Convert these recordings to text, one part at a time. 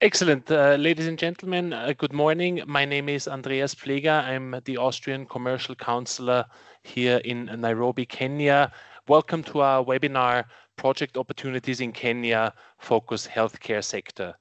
Excellent. Ladies and gentlemen, good morning. My name is Andreas Pfleger. I'm the Austrian Commercial Councillor here in Nairobi, Kenya. Welcome to our webinar, Project Opportunities in Kenya, Focus Healthcare Sector.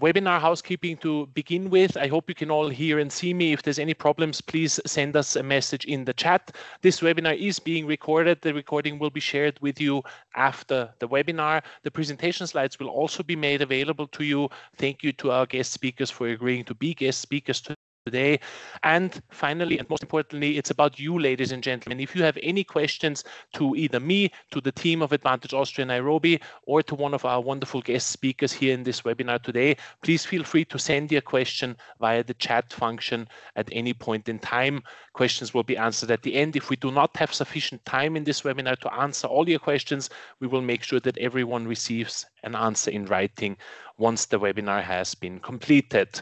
Webinar housekeeping to begin with. I hope you can all hear and see me. If there's any problems, please send us a message in the chat. This webinar is being recorded. The recording will be shared with you after the webinar. The presentation slides will also be made available to you. Thank you to our guest speakers for agreeing to be guest speakers today. And finally, and most importantly, it's about you, ladies and gentlemen. If you have any questions to either me, to the team of Advantage Austria Nairobi, or to one of our wonderful guest speakers here in this webinar today, please feel free to send your question via the chat function at any point in time. Questions will be answered at the end. If we do not have sufficient time in this webinar to answer all your questions, we will make sure that everyone receives an answer in writing once the webinar has been completed.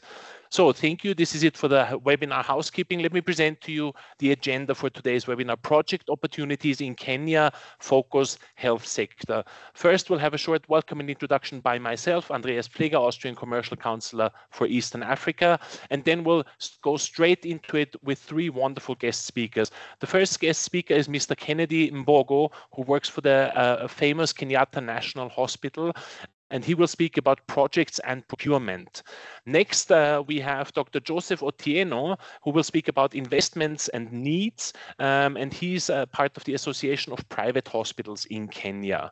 So thank you. This is it for the webinar housekeeping. Let me present to you the agenda for today's webinar, Project Opportunities in Kenya, Focus Health Sector. First, we'll have a short welcome and introduction by myself, Andreas Pfleger, Austrian Commercial Councillor for Eastern Africa. And then we'll go straight into it with three wonderful guest speakers. The first guest speaker is Mr. Kennedy Mbogo, who works for the famous Kenyatta National Hospital, and he will speak about projects and procurement. Next, we have Dr. Joseph Otieno, who will speak about investments and needs, and he's part of the Association of Private Hospitals in Kenya.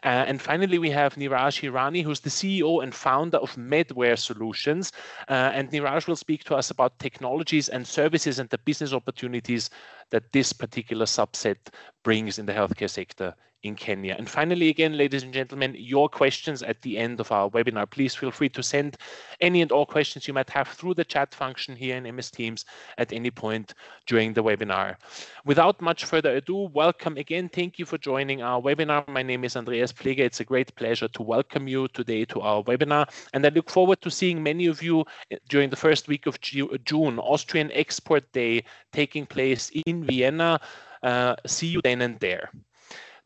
And finally, we have Niraj Hirani, who's the CEO and founder of Medware Solutions, and Niraj will speak to us about technologies and services and the business opportunities that this particular subset brings in the healthcare sector in Kenya. And finally, again, ladies and gentlemen, your questions at the end of our webinar. Please feel free to send any and all questions you might have through the chat function here in MS Teams at any point during the webinar. Without much further ado, welcome again. Thank you for joining our webinar. My name is Andreas Pfleger. It's a great pleasure to welcome you today to our webinar. And I look forward to seeing many of you during the first week of June, Austrian Export Day taking place in Vienna. See you then and there.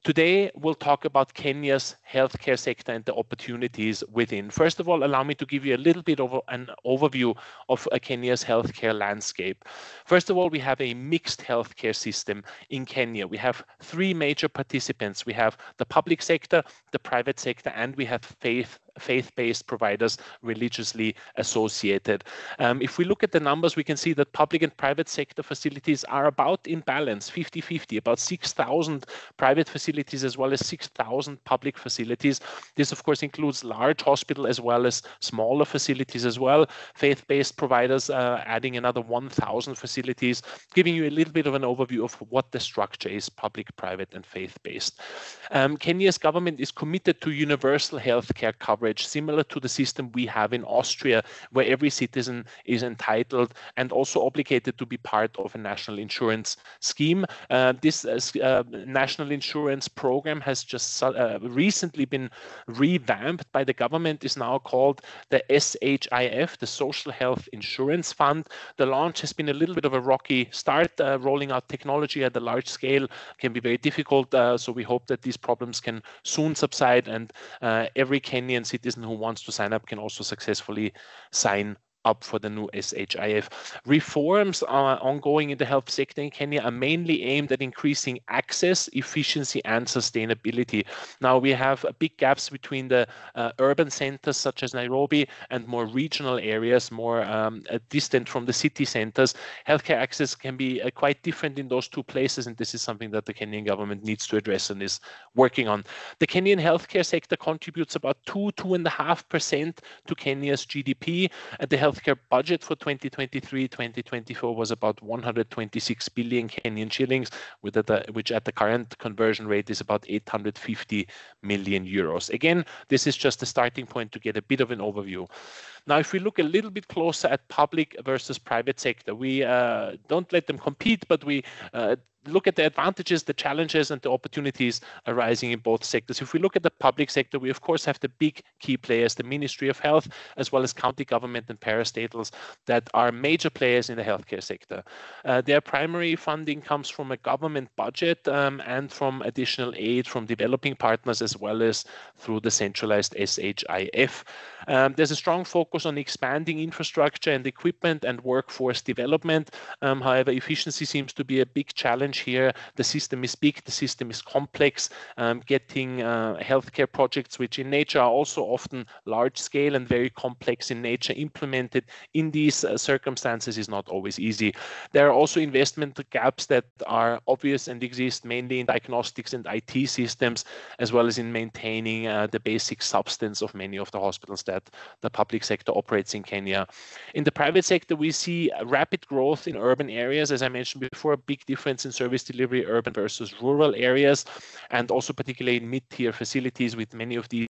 Today, we'll talk about Kenya's healthcare sector and the opportunities within. First of all, allow me to give you a little bit of an overview of Kenya's healthcare landscape. First of all, we have a mixed healthcare system in Kenya. We have three major participants. We have the public sector, the private sector, and we have faith-based providers religiously associated. If we look at the numbers, we can see that public and private sector facilities are about in balance, 50-50, about 6,000 private facilities as well as 6,000 public facilities. This, of course, includes large hospitals as well as smaller facilities as well. Faith-based providers adding another 1,000 facilities, giving you a little bit of an overview of what the structure is, public, private, and faith-based. Kenya's government is committed to universal healthcare coverage, similar to the system we have in Austria, where every citizen is entitled and also obligated to be part of a national insurance scheme. This national insurance program has just recently been revamped by the government. Is now called the SHIF, the Social Health Insurance Fund. The launch has been a little bit of a rocky start. Rolling out technology at a large scale can be very difficult, so we hope that these problems can soon subside, and every Kenyan citizen who wants to sign up can also successfully sign up for the new SHIF. Reforms are ongoing in the health sector in Kenya are mainly aimed at increasing access, efficiency, and sustainability. Now, we have big gaps between the urban centers such as Nairobi and more regional areas, more distant from the city centers. Healthcare access can be quite different in those two places, and this is something that the Kenyan government needs to address and is working on. The Kenyan healthcare sector contributes about 2.5% to Kenya's GDP, and the healthcare budget for 2023-2024 was about 126 billion Kenyan shillings, which at the current conversion rate is about 850 million euros. Again, this is just a starting point to get a bit of an overview. Now, if we look a little bit closer at public versus private sector, we don't let them compete, but we look at the advantages, the challenges, and the opportunities arising in both sectors. If we look at the public sector, we of course have the big key players, the Ministry of Health, as well as county government and parastatals that are major players in the healthcare sector. Their primary funding comes from a government budget and from additional aid from developing partners, as well as through the centralized SHIF. There's a strong focus on expanding infrastructure and equipment and workforce development. However, efficiency seems to be a big challenge here. The system is big, the system is complex. Getting healthcare projects, which in nature are also often large scale and very complex in nature, implemented in these circumstances is not always easy. There are also investment gaps that are obvious and exist mainly in diagnostics and IT systems, as well as in maintaining the basic substance of many of the hospitals that the public sector operates in Kenya. In the private sector, we see rapid growth in urban areas, as I mentioned before, a big difference in service delivery, urban versus rural areas, and also particularly in mid-tier facilities, with many of these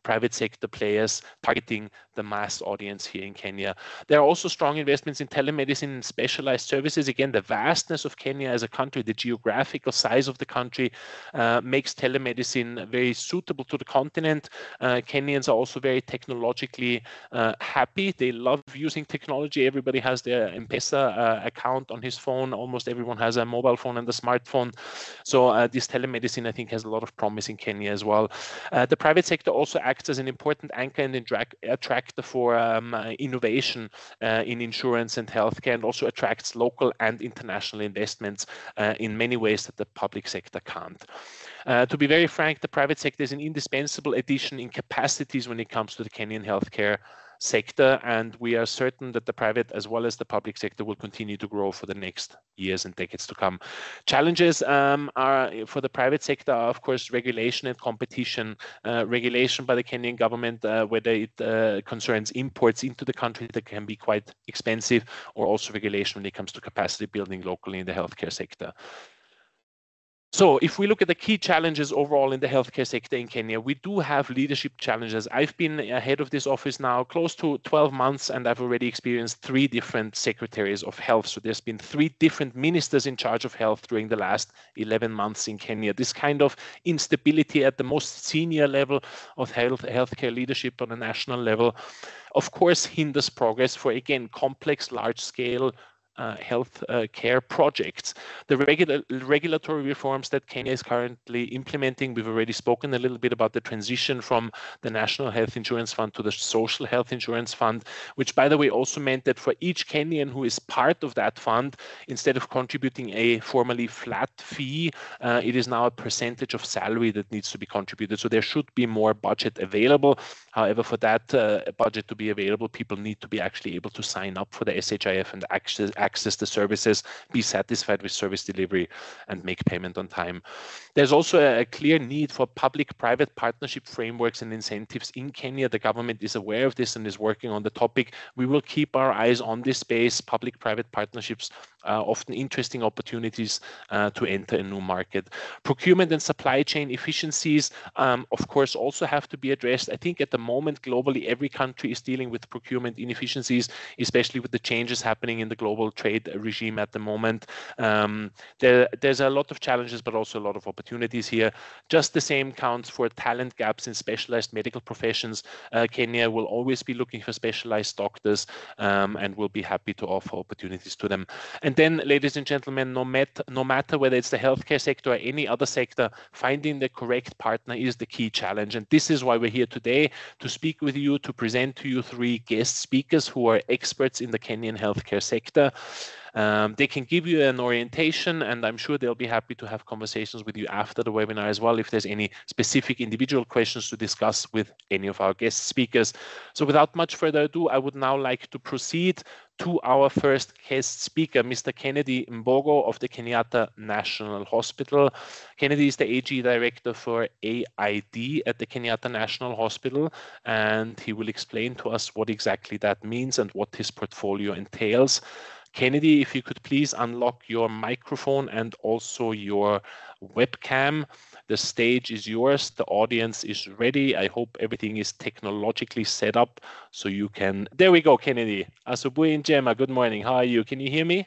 private sector players targeting the mass audience here in Kenya. There are also strong investments in telemedicine and specialized services. Again, the vastness of Kenya as a country, the geographical size of the country makes telemedicine very suitable to the continent. Kenyans are also very technologically happy. They love using technology. Everybody has their M-Pesa account on his phone. Almost everyone has a mobile phone and a smartphone. So this telemedicine, I think, has a lot of promise in Kenya as well. The private sector also acts as an important anchor and attractor for innovation in insurance and healthcare, and also attracts local and international investments in many ways that the public sector can't. To be very frank, the private sector is an indispensable addition in capacities when it comes to the Kenyan healthcare sector, and we are certain that the private as well as the public sector will continue to grow for the next years and decades to come. Challenges are for the private sector are, of course, regulation and competition. Regulation by the Kenyan government, whether it concerns imports into the country that can be quite expensive, or also regulation when it comes to capacity building locally in the healthcare sector. So if we look at the key challenges overall in the healthcare sector in Kenya, we do have leadership challenges. I've been head of this office now close to 12 months, and I've already experienced 3 different secretaries of health. So there's been 3 different ministers in charge of health during the last 11 months in Kenya. This kind of instability at the most senior level of healthcare leadership on a national level, of course, hinders progress for, again, complex, large-scale health care projects. The regulatory reforms that Kenya is currently implementing, we've already spoken a little bit about the transition from the National Health Insurance Fund to the Social Health Insurance Fund, which, by the way, also meant that for each Kenyan who is part of that fund, instead of contributing a formerly flat fee, it is now a percentage of salary that needs to be contributed. So there should be more budget available. However, for that budget to be available, people need to be actually able to sign up for the SHIF and access the services, be satisfied with service delivery, and make payment on time. There's also a clear need for public-private partnership frameworks and incentives in Kenya. The government is aware of this and is working on the topic. We will keep our eyes on this space. Public-private partnerships are often interesting opportunities to enter a new market. Procurement and supply chain efficiencies, of course, also have to be addressed. I think at the moment, globally, every country is dealing with procurement inefficiencies, especially with the changes happening in the global trade regime at the moment. There's a lot of challenges, but also a lot of opportunities here. Just the same counts for talent gaps in specialized medical professions. Kenya will always be looking for specialized doctors and will be happy to offer opportunities to them. And then, ladies and gentlemen, no matter whether it's the healthcare sector or any other sector, finding the correct partner is the key challenge. And this is why we're here today, to speak with you, to present to you 3 guest speakers who are experts in the Kenyan healthcare sector. They can give you an orientation, and I'm sure they'll be happy to have conversations with you after the webinar as well, if there's any specific individual questions to discuss with any of our guest speakers. So without much further ado, I would now like to proceed to our first guest speaker, Mr. Kennedy Mbogo of the Kenyatta National Hospital. Kennedy is the AG Director for AID at the Kenyatta National Hospital, and he will explain to us what exactly that means and what his portfolio entails. Kennedy, if you could please unlock your microphone and also your webcam. The stage is yours. The audience is ready. I hope everything is technologically set up so you can... There we go, Kennedy. Asubuhi njema. Good morning. How are you? Can you hear me?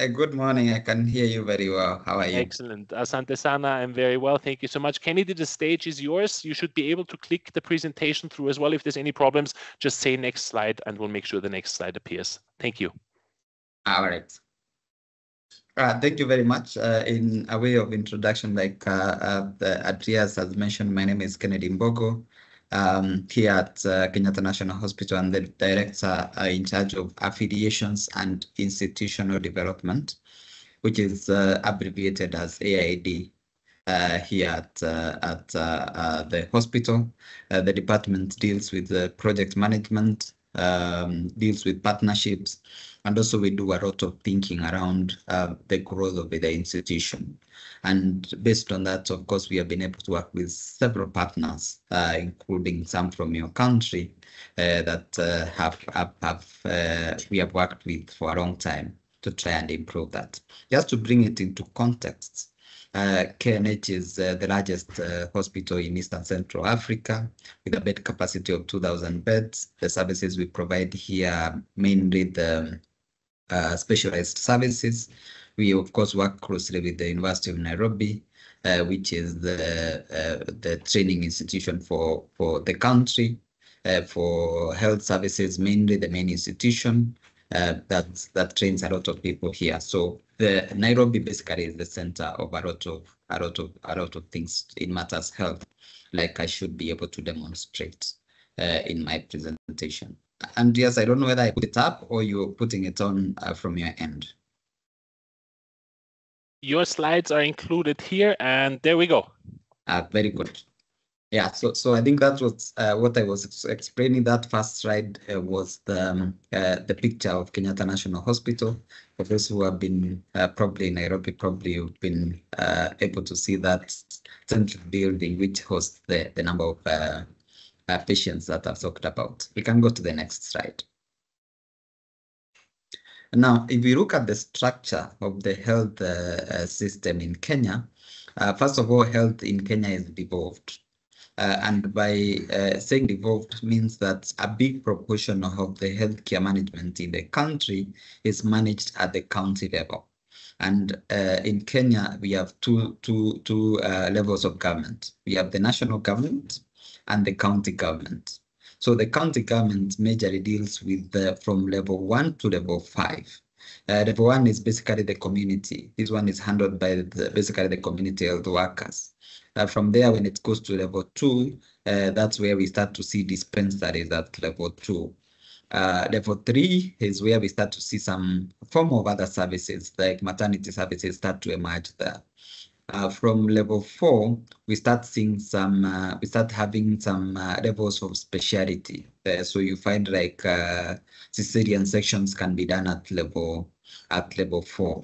Good morning. I can hear you very well. How are you? Excellent. Asante Sana, I'm very well. Thank you so much. Kennedy, the stage is yours. You should be able to click the presentation through as well. If there's any problems, just say next slide and we'll make sure the next slide appears. Thank you. All right. Thank you very much. In a way of introduction, like Andreas has mentioned, my name is Kennedy Mbogo. Here at Kenyatta National Hospital, and the director in charge of affiliations and institutional development, which is abbreviated as AID. Here at the hospital, the department deals with project management, deals with partnerships, and also we do a lot of thinking around the growth of the institution. And based on that, of course, we have been able to work with several partners, including some from your country that we have worked with for a long time to try and improve that. Just to bring it into context, KNH is the largest hospital in Eastern Central Africa with a bed capacity of 2,000 beds. The services we provide here are mainly the specialized services. We, of course, work closely with the University of Nairobi, which is the training institution for the country, for health services, mainly the main institution that trains a lot of people here. So the Nairobi basically is the center of a lot of things in matters health, like I should be able to demonstrate in my presentation. And yes, I don't know whether I put it up or you're putting it on from your end. Your slides are included here, and there we go. Very good. Yeah, so I think that was what I was explaining. That first slide was the picture of Kenyatta National Hospital. For those who have been probably in Nairobi, probably you've been able to see that central building which hosts the number of patients that I've talked about. We can go to the next slide. Now, if we look at the structure of the health system in Kenya, first of all, health in Kenya is devolved. And by saying devolved means that a big proportion of the healthcare management in the country is managed at the county level. And in Kenya, we have two levels of government. We have the national government and the county government. So the county government majorly deals with from level 1 to level 5. Level 1 is basically the community. This one is handled by basically the community health workers. From there, when it goes to level 2, that's where we start to see dispensaries at level 2. Level 3 is where we start to see some form of other services, like maternity services start to emerge there. From level 4, we start seeing some, we start having some levels of speciality. So you find like cesarean sections can be done at level 4.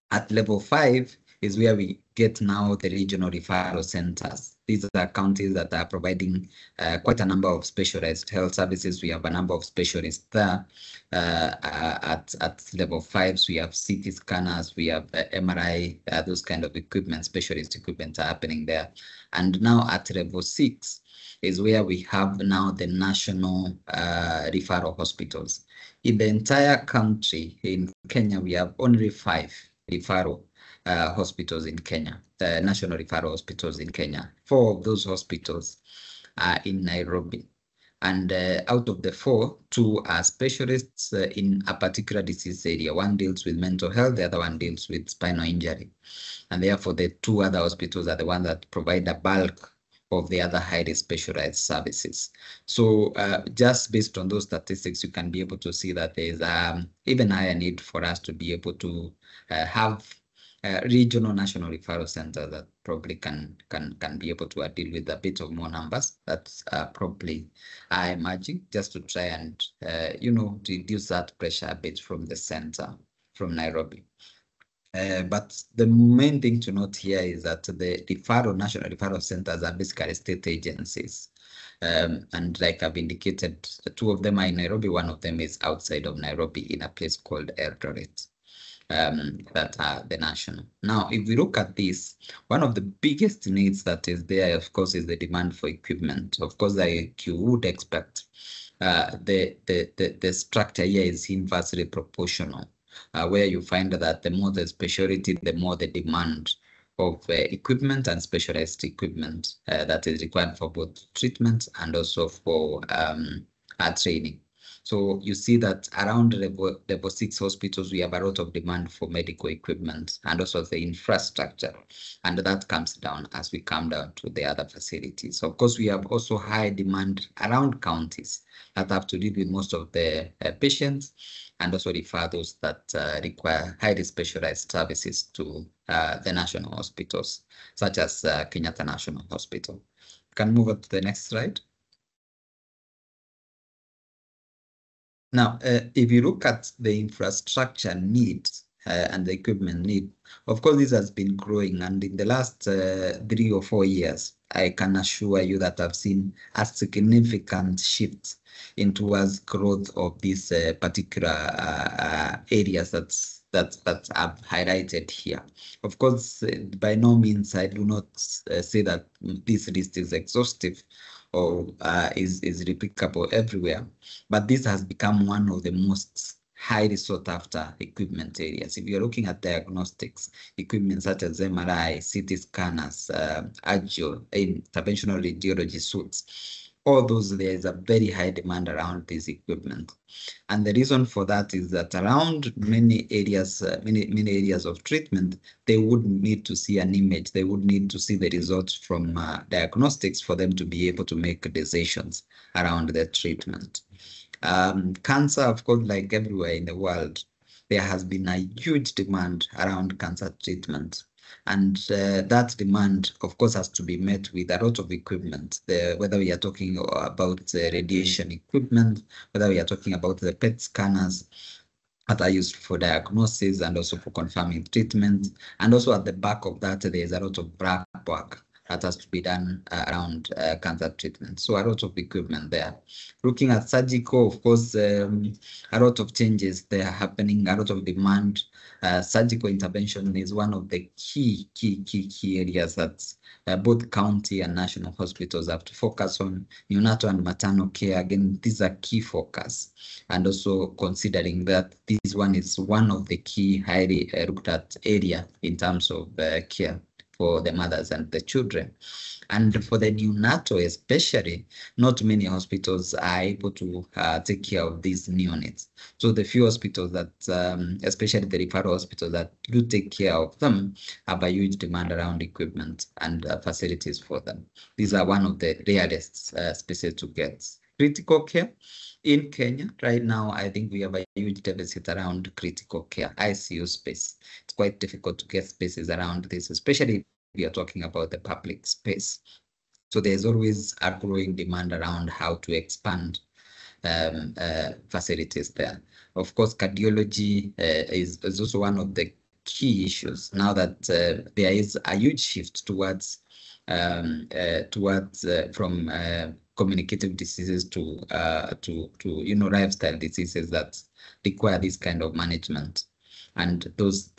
At level 5 is where we get now the regional referral centers. These are counties that are providing quite a number of specialized health services. We have a number of specialists there. At level 5s, we have CT scanners, we have MRI, those kind of equipment, specialist equipment are happening there. And now at level 6 is where we have now the national referral hospitals. In the entire country, in Kenya, we have only 5 referral hospitals in Kenya, the national referral hospitals in Kenya. 4 of those hospitals are in Nairobi. And out of the 4, 2 are specialists in a particular disease area. One deals with mental health, the other one deals with spinal injury. And therefore, the 2 other hospitals are the ones that provide a bulk of the other highly specialized services. So just based on those statistics, you can be able to see that there is even higher need for us to be able to have regional national referral centers that probably can be able to deal with a bit of more numbers. That's probably emerging, just to try and reduce that pressure a bit from the center, from Nairobi. But the main thing to note here is that the national referral centers are basically state agencies. And like I've indicated, 2 of them are in Nairobi, 1 of them is outside of Nairobi in a place called Eldoret. That are the national. Now, if we look at this, one of the biggest needs that is there, of course, is the demand for equipment. Of course, like you would expect, the structure here is inversely proportional. where you find that the more the specialty, the more the demand of equipment and specialized equipment that is required for both treatment and also for training. So you see that around level 6 hospitals, we have a lot of demand for medical equipment and also the infrastructure. And that comes down as we come down to the other facilities. Of course, we have also high demand around counties that have to deal with most of the patients and also refer those that require highly specialized services to the national hospitals, such as Kenyatta National Hospital. Can move on to the next slide. Now, if you look at the infrastructure needs and the equipment need, of course, this has been growing. And in the last 3 or 4 years, I can assure you that I've seen a significant shift in towards growth of these particular areas that I've highlighted here. Of course, by no means I do not say that this list is exhaustive or is replicable everywhere, but this has become one of the most highly sought after equipment areas. If you're looking at diagnostics, equipment such as MRI, CT scanners, agio, interventional radiology suits, all those, there is a very high demand around this equipment. And the reason for that is that around many areas of treatment, they would need to see an image. They would need to see the results from diagnostics for them to be able to make decisions around the treatment. Cancer, of course, like everywhere in the world, there has been a huge demand around cancer treatment. And that demand, of course, has to be met with a lot of equipment, whether we are talking about radiation equipment, whether we are talking about the PET scanners that are used for diagnosis and also for confirming treatment. And also at the back of that, there is a lot of black work that has to be done around cancer treatment. So a lot of equipment there. Looking at surgical, of course, a lot of changes there happening, a lot of demand. Surgical intervention is one of the key areas that both county and national hospitals have to focus on. Neonatal and maternal care, again, these are key focus. And also considering that this one is one of the key highly looked at area in terms of care for the mothers and the children. And for the neonatal especially, not many hospitals are able to take care of these neonates. So the few hospitals that, especially the referral hospitals that do take care of them, have a huge demand around equipment and facilities for them. These are one of the rarest spaces to get. Critical care. In Kenya, right now, I think we have a huge deficit around critical care, ICU space. It's quite difficult to get spaces around this, especially if we are talking about the public space. So there's always a growing demand around how to expand facilities there. Of course, cardiology is also one of the key issues now that there is a huge shift towards from communicative diseases to lifestyle diseases that require this kind of management. And those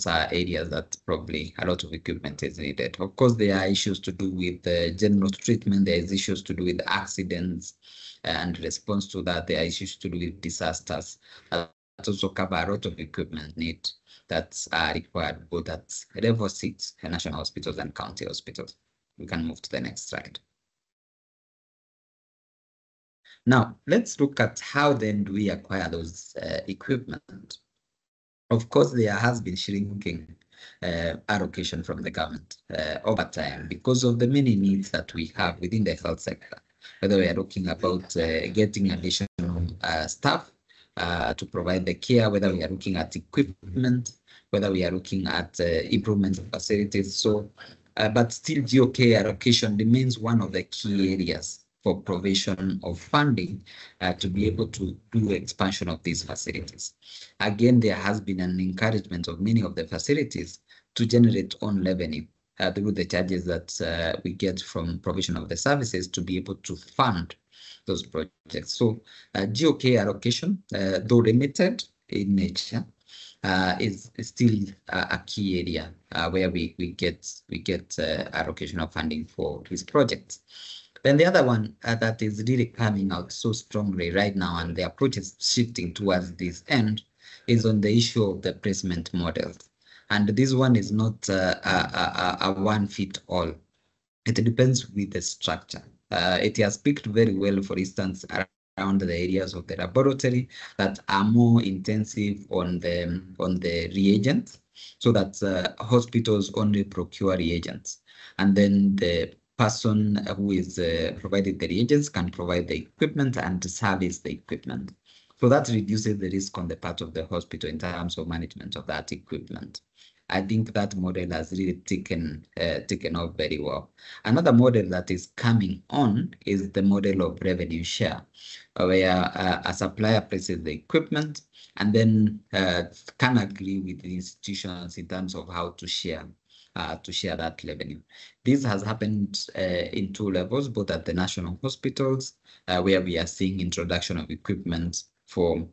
are areas that probably a lot of equipment is needed. Of course, there are issues to do with general treatment. There is issues to do with accidents and response to that. There are issues to do with disasters. That also cover a lot of equipment need that are required both at level 6 national hospitals and county hospitals. We can move to the next slide. Now, let's look at how then do we acquire those equipment. Of course, there has been shrinking allocation from the government over time because of the many needs that we have within the health sector, whether we are looking about getting additional staff to provide the care, whether we are looking at equipment, whether we are looking at improvement of facilities. So, but still GOK allocation remains one of the key areas for provision of funding to be able to do expansion of these facilities. Again, there has been an encouragement of many of the facilities to generate own revenue through the charges that we get from provision of the services to be able to fund those projects. So GOK allocation, though limited in nature, is still a key area where we get allocation of funding for these projects. Then the other one that is really coming out so strongly right now, and the approach is shifting towards this end, is on the issue of the placement models. And this one is not a one-fit-all. It depends with the structure. It has picked very well, for instance, around the areas of the laboratory that are more intensive on the reagents, so that hospitals only procure reagents, and then the person who is providing the reagents can provide the equipment and service the equipment. So that reduces the risk on the part of the hospital in terms of management of that equipment. I think that model has really taken off very well. Another model that is coming on is the model of revenue share, where a supplier places the equipment and then can agree with the institutions in terms of how to share that revenue. This has happened in two levels, both at the national hospitals, where we are seeing introduction of equipment for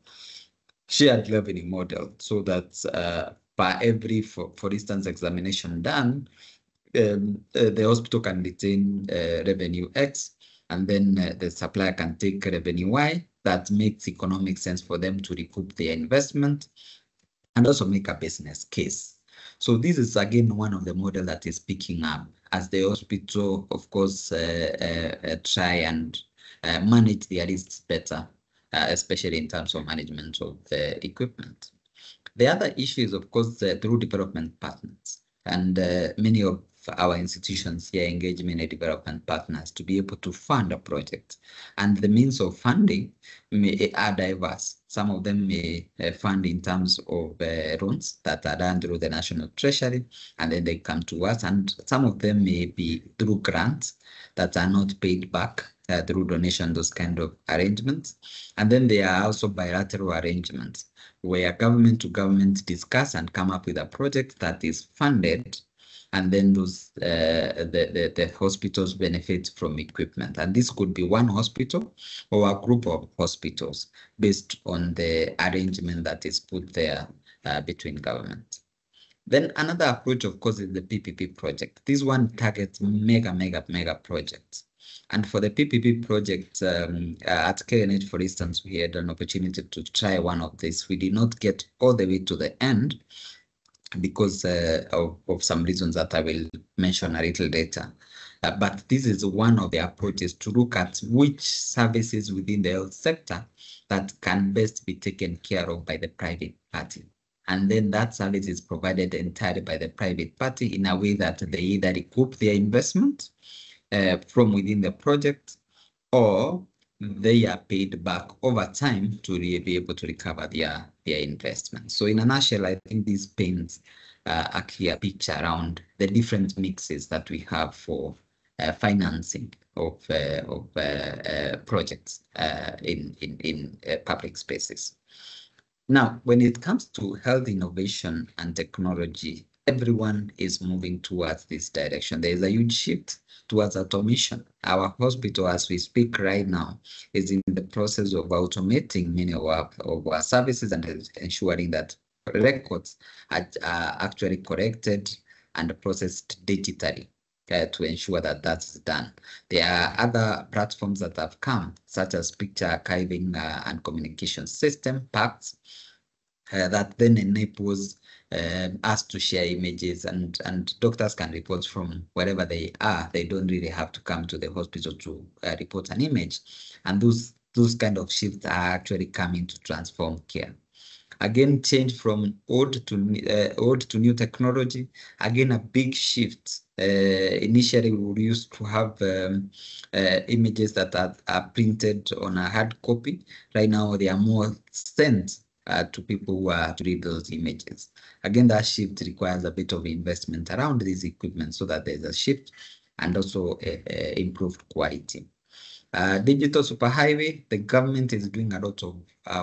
shared revenue model, so that by every, for instance, examination done, the hospital can retain revenue X, and then the supplier can take revenue Y. That makes economic sense for them to recoup their investment and also make a business case. So this is again one of the models that is picking up as the hospital, of course, try and manage their risks better, especially in terms of management of the equipment. The other issue is, of course, through development partners, and many of our institutions here engage many development partners to be able to fund a project. And the means of funding are diverse. Some of them may fund in terms of loans that are done through the National Treasury, and then they come to us. And some of them may be through grants that are not paid back through donation, those kind of arrangements. And then there are also bilateral arrangements where government to government discuss and come up with a project that is funded, and then those the hospitals benefit from equipment. And this could be one hospital or a group of hospitals based on the arrangement that is put there between government. Then another approach, of course, is the PPP project. This one targets mega projects. And for the PPP project at Gelegenheit, for instance, we had an opportunity to try one of these. We did not get all the way to the end because of some reasons that I will mention a little later. But this is one of the approaches to look at which services within the health sector that can best be taken care of by the private party. And then that service is provided entirely by the private party in a way that they either recoup their investment from within the project, or they are paid back over time to be able to recover their investment. So in a nutshell, I think this paints a clear picture around the different mixes that we have for financing of projects in public spaces. Now, when it comes to health innovation and technology, everyone is moving towards this direction. There is a huge shift towards automation. Our hospital, as we speak right now, is in the process of automating many of our services and ensuring that records are actually corrected and processed digitally to ensure that that's done. There are other platforms that have come, such as picture archiving and communication system, PACS, that then enables us to share images, and doctors can report from wherever they are. They don't really have to come to the hospital to report an image. And those kind of shifts are actually coming to transform care. Again, change from old to new technology. Again, a big shift. Initially, we used to have images that are printed on a hard copy. Right now, they are more sent to people who are to read those images. Again, that shift requires a bit of investment around this equipment so that there's a shift and also improved quality. Digital superhighway, the government is doing a lot of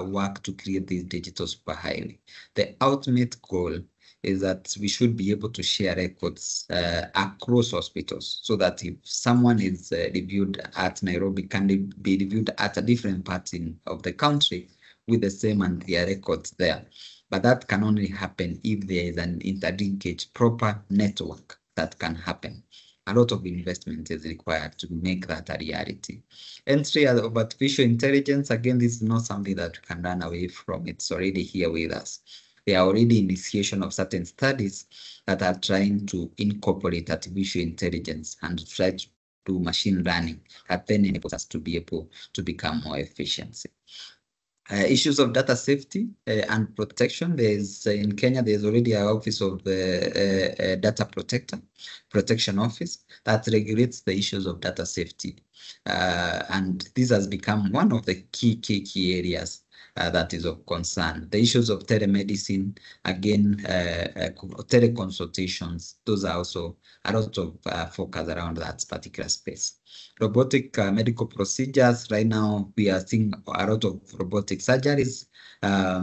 work to create this digital superhighway. The ultimate goal is that we should be able to share records across hospitals, so that if someone is reviewed at Nairobi, can be reviewed at a different part of the country with the same and their records there. But that can only happen if there is an interlinkage, proper network that can happen. a lot of investment is required to make that a reality. Entry of artificial intelligence, again, this is not something that we can run away from. It's already here with us. There are already initiation of certain studies that are trying to incorporate artificial intelligence and try to do machine learning that then enables us to be able to become more efficient. Issues of data safety and protection. There's in Kenya, there's already an office of the data protection office that regulates the issues of data safety. And this has become one of the key areas that is of concern. The issues of telemedicine, again, teleconsultations, those are also a lot of focus around that particular space. Robotic medical procedures. Right now, we are seeing a lot of robotic surgeries. A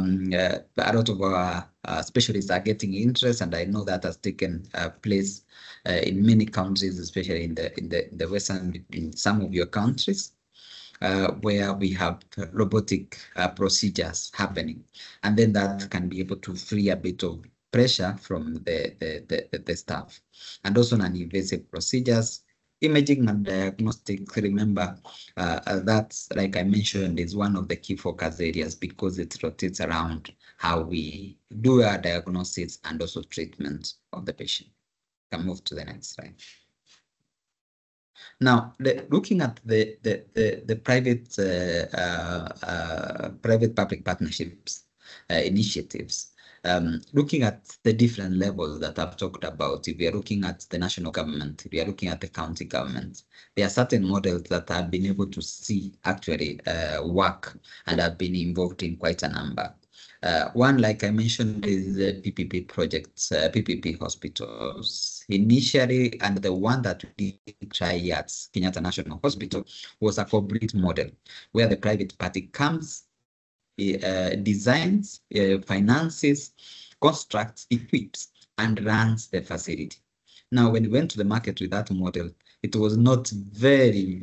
lot of our specialists are getting interest, and I know that has taken place in many countries, especially in the Western, in some of your countries. Where we have robotic procedures happening, and then that can be able to free a bit of pressure from the staff. And also non-invasive procedures, imaging and diagnostic. Remember, that's, like I mentioned, is one of the key focus areas because it rotates around how we do our diagnosis and also treatment of the patient. Can move to the next slide. Now, looking at the private-public partnerships initiatives, looking at the different levels that I've talked about, if we are looking at the national government, if we are looking at the county government, there are certain models that I've been able to see actually work and have been involved in quite a number. One, like I mentioned, is the PPP projects, PPP hospitals. Initially, and the one that we did try at Kenyatta National Hospital was a complete model where the private party comes, designs, finances, constructs, equips, and runs the facility. Now, when we went to the market with that model, it was not very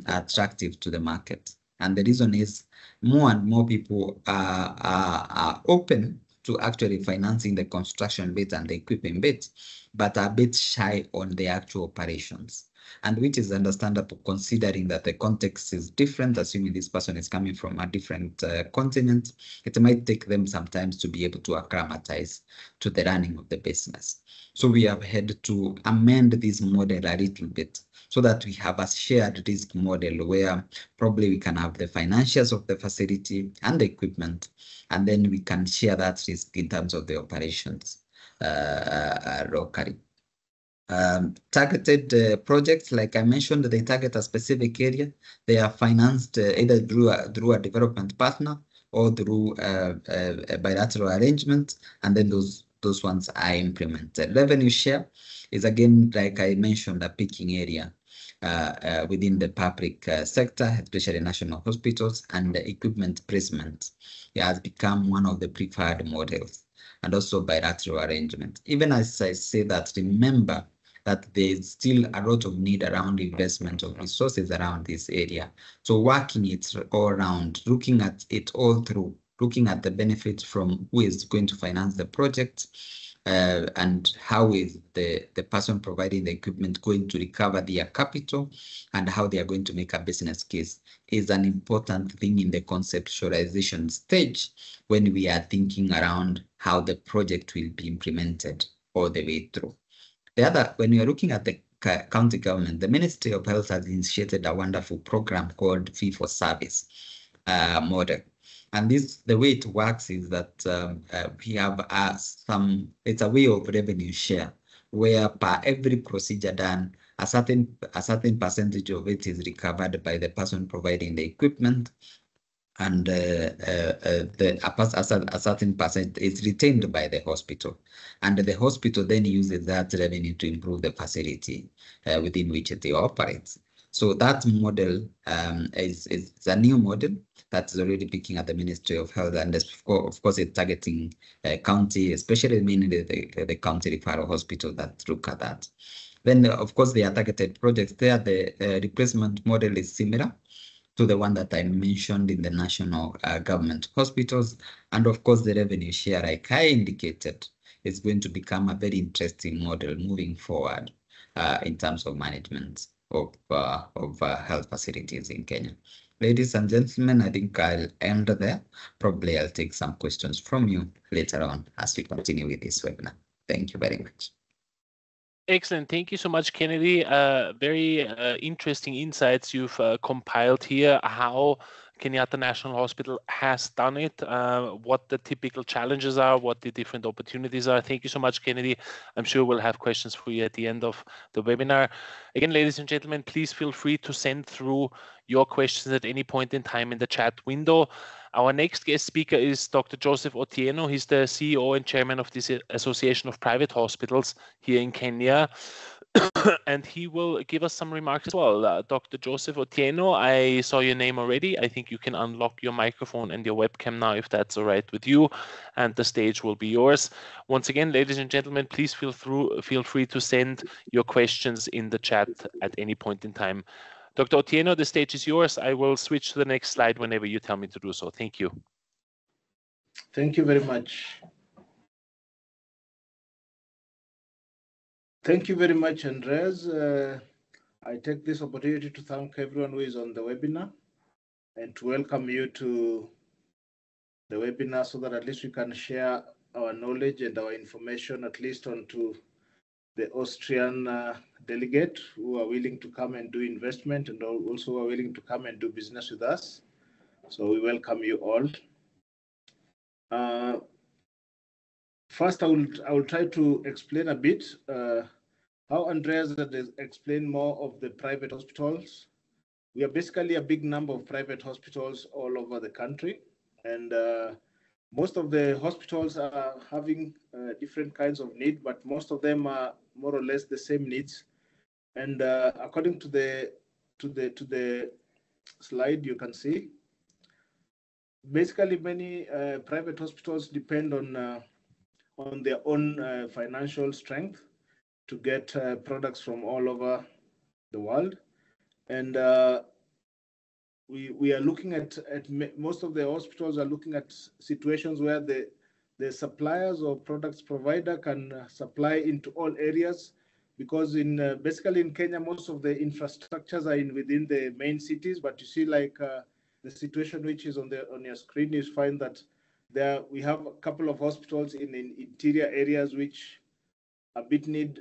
attractive to the market. And the reason is more and more people are open to actually financing the construction bit and the equipping bit, but are a bit shy on the actual operations. And which is understandable considering that the context is different, assuming this person is coming from a different continent. It might take them sometimes to be able to acclimatize to the running of the business. So we have had to amend this model a little bit so that we have a shared risk model where probably we can have the financials of the facility and the equipment, and then we can share that risk in terms of the operations locally. Targeted projects, like I mentioned, they target a specific area. They are financed either through a development partner or through a bilateral arrangement, and then those ones are implemented. Revenue share is, again, like I mentioned, a peaking area within the public sector, especially national hospitals, and the equipment placement has become one of the preferred models, and also bilateral arrangement. Even as I say that, remember that there's still a lot of need around investment of resources around this area. So working it all around, looking at it all through, looking at the benefits from who is going to finance the project, and how is the person providing the equipment going to recover their capital, and how they are going to make a business case is an important thing in the conceptualization stage when we are thinking around how the project will be implemented all the way through. The other, when we are looking at the county government, the Ministry of Health has initiated a wonderful program called Fee for Service model. And this, the way it works is that we have it's a way of revenue share, where per every procedure done, a certain percentage of it is recovered by the person providing the equipment, and a certain percent is retained by the hospital, and the hospital then uses that revenue to improve the facility within which they operate. So that model is a new model that's already picking at the Ministry of Health, and of course it's targeting county, especially mainly the county referral hospital that look at that. Then of course there are targeted projects there. The replacement model is similar to the one that I mentioned in the national government hospitals. And of course, the revenue share, like I indicated, is going to become a very interesting model moving forward, in terms of management of health facilities in Kenya. Ladies and gentlemen, I think I'll end there. Probably I'll take some questions from you later on as we continue with this webinar. Thank you very much. Excellent. Thank you so much, Kennedy. Very interesting insights you've compiled here, how Kenyatta National Hospital has done it, what the typical challenges are, what the different opportunities are. Thank you so much, Kennedy. I'm sure we'll have questions for you at the end of the webinar. Again, ladies and gentlemen, please feel free to send through your questions at any point in time in the chat window. Our next guest speaker is Dr. Joseph Otieno. He's the CEO and chairman of this Association of Private Hospitals here in Kenya. And he will give us some remarks as well. Dr. Joseph Otieno, I saw your name already. I think you can unlock your microphone and your webcam now, if that's all right with you, and the stage will be yours. Once again, ladies and gentlemen, please feel free to send your questions in the chat at any point in time. Dr. Otieno, the stage is yours. I will switch to the next slide whenever you tell me to do so. Thank you. Thank you very much. Thank you very much, Andres. I take this opportunity to thank everyone who is on the webinar and to welcome you to the webinar so that at least we can share our knowledge and our information, at least onto the Austrian delegate who are willing to come and do investment and also are willing to come and do business with us. So we welcome you all. First, I will try to explain a bit how Andreas has explained more of the private hospitals. We are basically a big number of private hospitals all over the country, and most of the hospitals are having different kinds of need, but most of them are more or less the same needs. And according to the slide, you can see basically many private hospitals depend on their own financial strength to get products from all over the world. And we are looking at most of the hospitals are looking at situations where the suppliers or products provider can supply into all areas, because basically in Kenya, most of the infrastructures are within the main cities. But you see, like the situation which is on your screen, you find that we have a couple of hospitals in interior areas which a bit need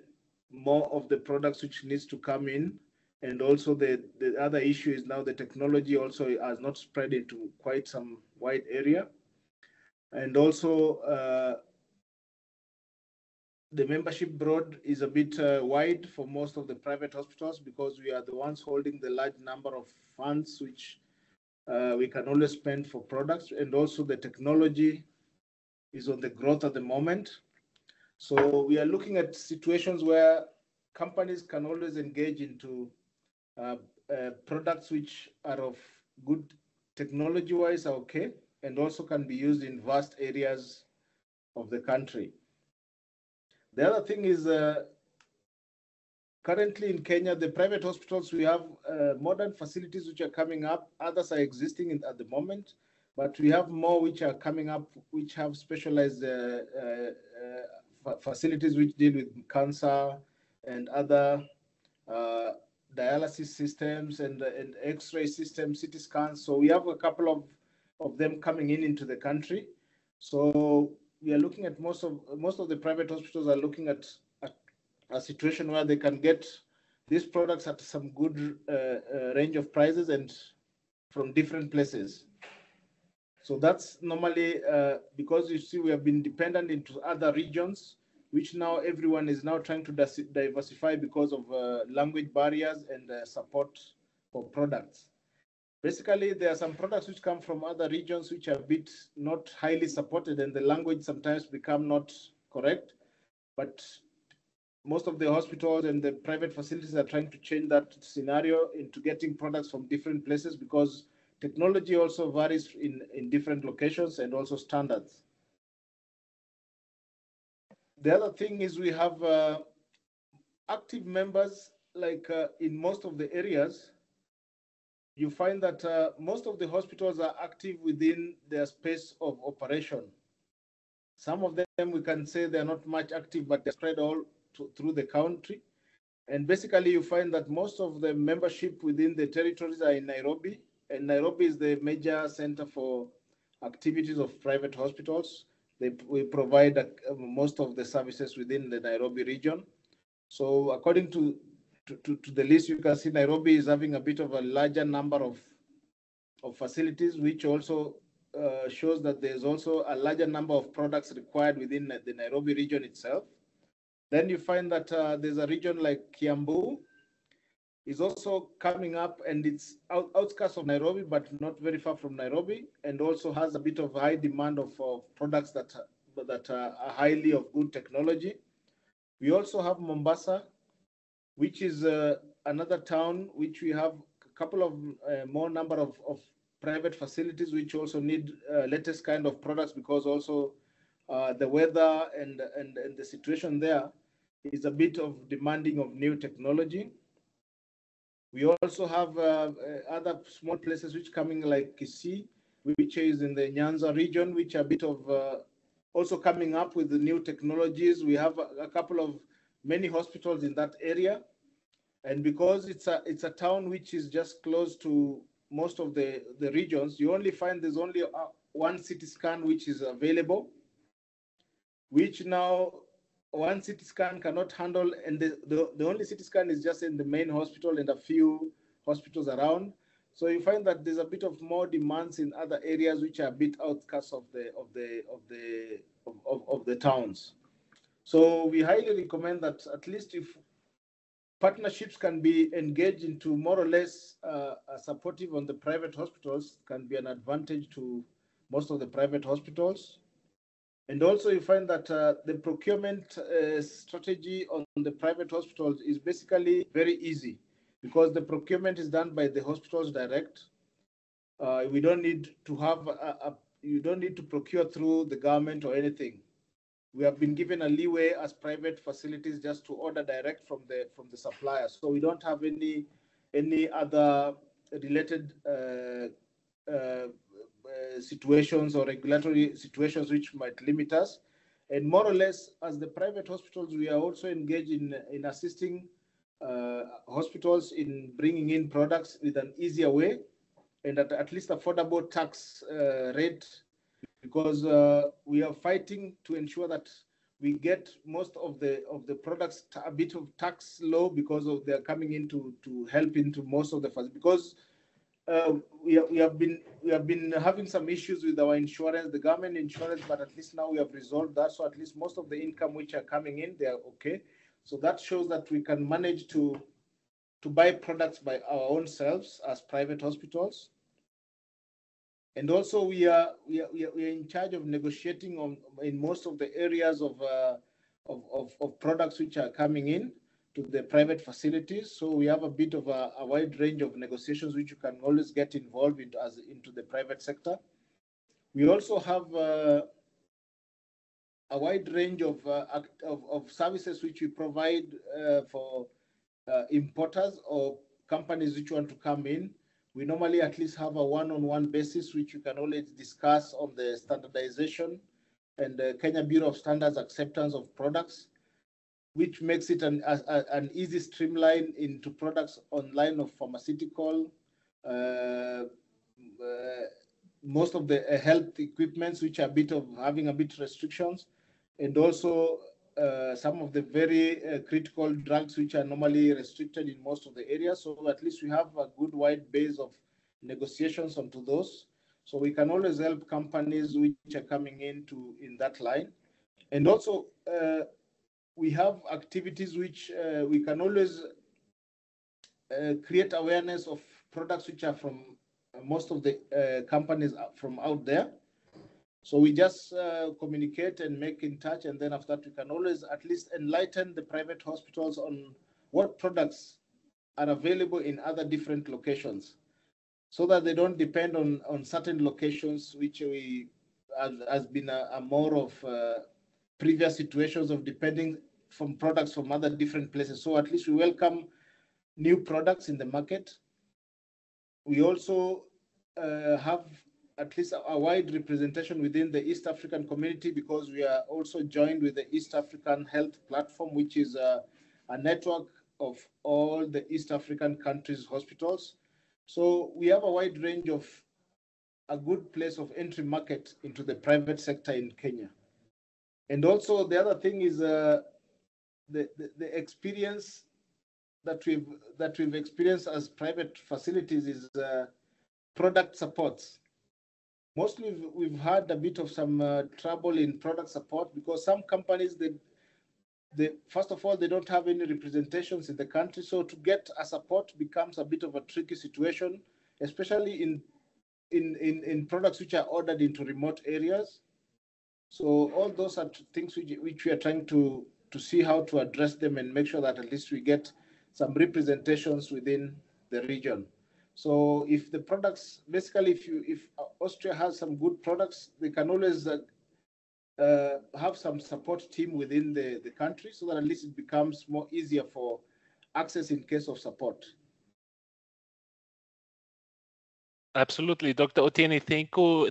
more of the products which needs to come in. And also the other issue is now the technology also has not spread into quite some wide area. And also the membership board is a bit wide for most of the private hospitals, because we are the ones holding the large number of funds which we can always spend for products. And also the technology is on the growth at the moment. So we are looking at situations where companies can always engage into products which are of good technology-wise, are okay, and also can be used in vast areas of the country. The other thing is currently in Kenya, the private hospitals, we have modern facilities which are coming up. Others are existing at the moment, but we have more which are coming up, which have specialized facilities which deal with cancer and other dialysis systems and X-ray systems, CT scans. So we have a couple of them coming into the country. So we are looking at most of the private hospitals are looking at a situation where they can get these products at some good range of prices and from different places. So that's normally because you see we have been dependent into other regions, which now everyone is now trying to diversify because of language barriers and support for products. Basically, there are some products which come from other regions which are a bit not highly supported, and the language sometimes become not correct. But most of the hospitals and the private facilities are trying to change that scenario into getting products from different places, because technology also varies in different locations and also standards. The other thing is we have active members, like in most of the areas. You find that most of the hospitals are active within their space of operation. Some of them we can say they're not much active, but they're spread all through the country. And basically, you find that most of the membership within the territories are in Nairobi, and Nairobi is the major center for activities of private hospitals. We provide most of the services within the Nairobi region. So according to the list, you can see Nairobi is having a bit of a larger number of facilities, which also shows that there's also a larger number of products required within the Nairobi region itself. Then you find that there's a region like Kiambu is also coming up, and it's outskirts of Nairobi, but not very far from Nairobi, and also has a bit of high demand of products that are highly of good technology. We also have Mombasa, which is another town which we have a couple of more number of private facilities which also need latest kind of products, because also the weather and the situation there is a bit of demanding of new technology. We also have other small places which coming like Kisii, which is in the Nyanza region, which are a bit of also coming up with the new technologies. We have a couple of many hospitals in that area, and because it's a town which is just close to most of the regions, you only find there's only one CT scan which is available, which now one CT scan cannot handle, and the only CT scan is just in the main hospital and a few hospitals around. So you find that there's a bit of more demands in other areas which are a bit outskirts of the towns. So we highly recommend that at least if partnerships can be engaged into more or less supportive on the private hospitals, can be an advantage to most of the private hospitals. And also you find that the procurement strategy on the private hospitals is basically very easy, because the procurement is done by the hospitals direct. We don't need to have you don't need to procure through the government or anything. We have been given a leeway as private facilities just to order direct from the supplier. So we don't have any other related situations or regulatory situations which might limit us. And more or less, as the private hospitals, we are also engaged in assisting hospitals in bringing in products with an easier way and at least affordable tax rate, because we are fighting to ensure that we get most of the products a bit of tax low, because of they're coming in to help into most of the funds. Because we have been having some issues with our insurance, the government insurance, but at least now we have resolved that. So at least most of the income which are coming in, they are okay. So that shows that we can manage to buy products by our own selves as private hospitals. And also we are in charge of negotiating in most of the areas of products which are coming in to the private facilities. So we have a bit of a wide range of negotiations which you can always get involved into the private sector. We also have a wide range of services which we provide for importers or companies which want to come in. We normally at least have a one-on-one basis which you can always discuss on the standardization and the Kenya Bureau of Standards acceptance of products, which makes it an easy streamline into products online of pharmaceutical, most of the health equipments which are having a bit restrictions, and also some of the very critical drugs which are normally restricted in most of the areas. So at least we have a good wide base of negotiations onto those. So we can always help companies which are coming in that line. And also we have activities which we can always create awareness of products which are from most of the companies from out there. So we just communicate and make in touch, and then after that we can always at least enlighten the private hospitals on what products are available in other different locations, so that they don't depend on certain locations, which has been a more of previous situations of depending from products from other different places. So at least we welcome new products in the market. We also have at least a wide representation within the East African community, because we are also joined with the East African Health Platform, which is a network of all the East African countries' hospitals. So we have a wide range of a good place of entry market into the private sector in Kenya. And also the other thing is the experience that we've experienced as private facilities is product supports. Mostly we've had a bit of some trouble in product support because some companies, they first of all, they don't have any representations in the country. So to get a support becomes a bit of a tricky situation, especially in products which are ordered into remote areas. So all those are things which we are trying to see how to address them and make sure that at least we get some representations within the region. So if the products, basically, if Austria has some good products, they can always have some support team within the country so that at least it becomes more easier for access in case of support. Absolutely. Dr. Otieno,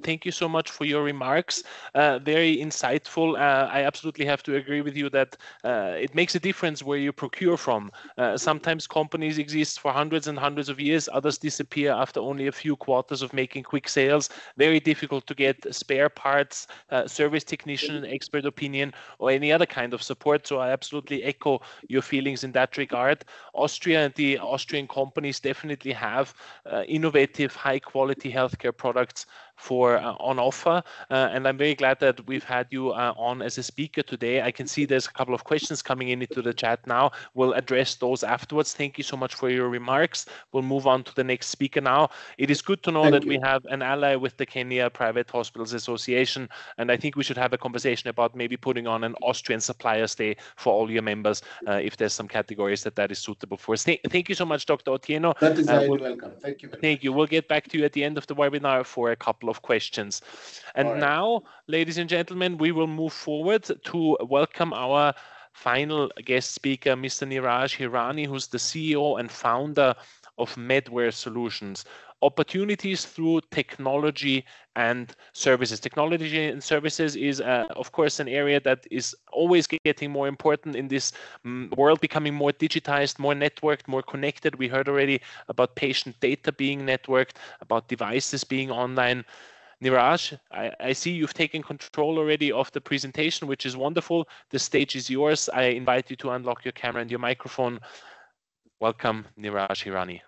thank you so much for your remarks. Very insightful. I absolutely have to agree with you that it makes a difference where you procure from. Sometimes companies exist for hundreds and hundreds of years. Others disappear after only a few quarters of making quick sales. Very difficult to get spare parts, service technician, expert opinion, or any other kind of support. So I absolutely echo your feelings in that regard. Austria and the Austrian companies definitely have innovative, high-quality healthcare products on offer, and I'm very glad that we've had you on as a speaker today. I can see there's a couple of questions coming into the chat now. We'll address those afterwards. Thank you so much for your remarks. We'll move on to the next speaker now. It is good to know that we have an ally with the Kenya Private Hospitals Association, and I think we should have a conversation about maybe putting on an Austrian Suppliers Day for all your members if there's some categories that is suitable for us. Thank you so much, Dr. Otieno. That is highly welcome. Thank you very much. Thank you. We'll get back to you at the end of the webinar for a couple of questions. And now, ladies and gentlemen, we will move forward to welcome our final guest speaker, Mr. Niraj Hirani, who's the CEO and founder of Medware Solutions. Opportunities through technology and services. Technology and services is, of course, an area that is always getting more important in this world, becoming more digitized, more networked, more connected. We heard already about patient data being networked, about devices being online. Niraj, I see you've taken control already of the presentation, which is wonderful. The stage is yours. I invite you to unlock your camera and your microphone. Welcome, Niraj Hirani.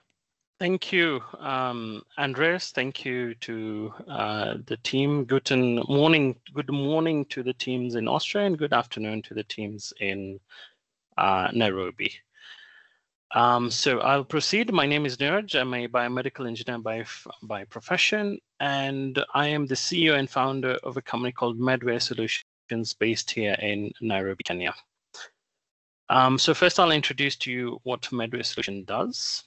Thank you, Andreas. Thank you to the team. Good morning to the teams in Austria, and good afternoon to the teams in Nairobi. So I'll proceed. My name is Niraj. I'm a biomedical engineer by profession, and I am the CEO and founder of a company called Medware Solutions based here in Nairobi, Kenya. So first I'll introduce to you what Medware Solutions does.